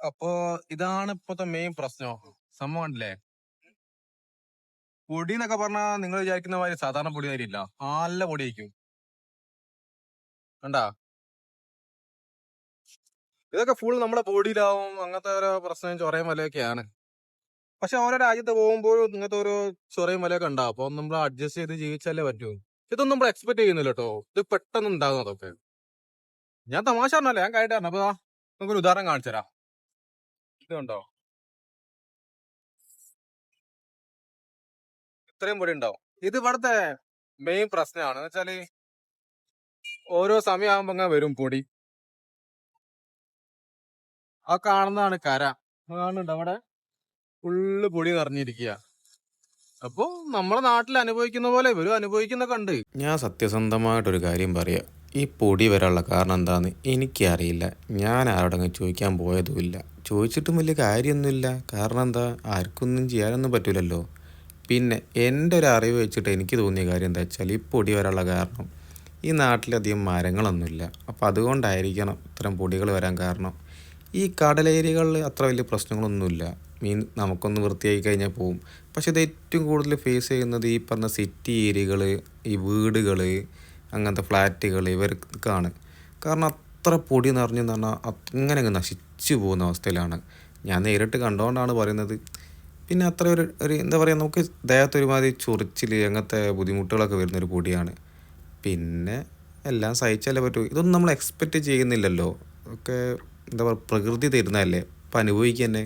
അപ്പൊ ഇതാണ് ഇപ്പത്തെ മെയിൻ പ്രശ്നം. സംഭവം കണ്ടില്ലേ? പൊടി എന്നൊക്കെ പറഞ്ഞാൽ നിങ്ങൾ വിചാരിക്കുന്ന മാതിരി സാധാരണ പൊടി മാതിരിയില്ല. നല്ല പൊടിയായിരിക്കും. കണ്ടാ? ഇതൊക്കെ ഫുൾ നമ്മുടെ ബോഡിയിലാവും. അങ്ങനത്തെ ഓരോ പ്രശ്നം ചൊറയും മലയൊക്കെയാണ്. പക്ഷെ ഓരോ രാജ്യത്ത് പോകുമ്പോഴും ഇങ്ങനത്തെ ഓരോ ചൊറയും മലയൊക്കെ ഉണ്ടാവും. അപ്പൊ നമ്മൾ അഡ്ജസ്റ്റ് ചെയ്ത് ജീവിച്ചാലേ പറ്റൂ. ഇതൊന്നും നമ്മൾ എക്സ്പെക്ട് ചെയ്യുന്നില്ല കേട്ടോ. ഇത് പെട്ടെന്ന് ഉണ്ടാകും അതൊക്കെ. ഞാൻ തമാശ പറഞ്ഞല്ലേ, ഞാൻ കാര്യം പറഞ്ഞു. അപ്പൊ ദാ നമുക്കൊരു ഉദാഹരണം കാണിച്ചു തരാം. ഇതുണ്ടോ? ഇത്രയും പൊടി ഉണ്ടാവും. ഇത് ഇവിടുത്തെ മെയിൻ പ്രശ്നമാണ്. എന്ന് വെച്ചാല് ഓരോ സമയമാകുമ്പോ അങ്ങനെ വരും പൊടി. ആ കാണുന്നതാണ് കര. കാണുന്നുണ്ട് അവിടെ ഫുള്ള് പൊടി നിറഞ്ഞിരിക്കുക. അപ്പൊ നമ്മുടെ നാട്ടിൽ അനുഭവിക്കുന്ന പോലെ ഇവരും അനുഭവിക്കുന്നൊക്കെ ഉണ്ട്. ഞാൻ സത്യസന്ധമായിട്ടൊരു കാര്യം പറയാം. ഈ പൊടി വരാനുള്ള കാരണം എന്താണെന്ന് എനിക്കറിയില്ല. ഞാൻ ആരോടെങ്കിലും ചോദിക്കാൻ പോയതുമില്ല. ചോദിച്ചിട്ടും വലിയ കാര്യമൊന്നുമില്ല. കാരണം എന്താ, ആർക്കൊന്നും ചെയ്യാനൊന്നും പറ്റില്ലല്ലോ. പിന്നെ എൻ്റെ ഒരു അറിവ് വെച്ചിട്ട് എനിക്ക് തോന്നിയ കാര്യം എന്താ വെച്ചാൽ, ഈ പൊടി വരാനുള്ള കാരണം ഈ നാട്ടിലധികം മരങ്ങളൊന്നുമില്ല. അപ്പോൾ അതുകൊണ്ടായിരിക്കണം ഇത്തരം പൊടികൾ വരാൻ കാരണം. ഈ കടലേരിയകളിൽ അത്ര വലിയ പ്രശ്നങ്ങളൊന്നുമില്ല. മീൻ നമുക്കൊന്ന് വൃത്തിയാക്കി കഴിഞ്ഞാൽ പോവും. പക്ഷെ ഇത് ഏറ്റവും കൂടുതൽ ഫേസ് ചെയ്യുന്നത് ഈ പറഞ്ഞ സിറ്റി ഏരിയകൾ, ഈ വീടുകൾ, അങ്ങനത്തെ ഫ്ലാറ്റുകൾ ഇവർക്കാണ്. കാരണം അത്ര പൊടി നിറഞ്ഞെന്ന് പറഞ്ഞാൽ അങ്ങനെ അങ്ങ് നശിച്ചു പോകുന്ന അവസ്ഥയിലാണ്. ഞാൻ നേരിട്ട് കണ്ടുകൊണ്ടാണ് പറയുന്നത്. പിന്നെ അത്ര ഒരു എന്താ പറയുക, നമുക്ക് ദേഹത്തൊരുമാതിരി ചൊറിച്ചിൽ അങ്ങനത്തെ ബുദ്ധിമുട്ടുകളൊക്കെ വരുന്നൊരു പൊടിയാണ്. പിന്നെ എല്ലാം സഹിച്ചാലേ പറ്റൂ. ഇതൊന്നും നമ്മൾ എക്സ്പെക്റ്റ് ചെയ്യുന്നില്ലല്ലോ. ഒക്കെ എന്താ പറയുക, പ്രകൃതി തരുന്നതല്ലേ. അപ്പം അനുഭവിക്കുക തന്നെ.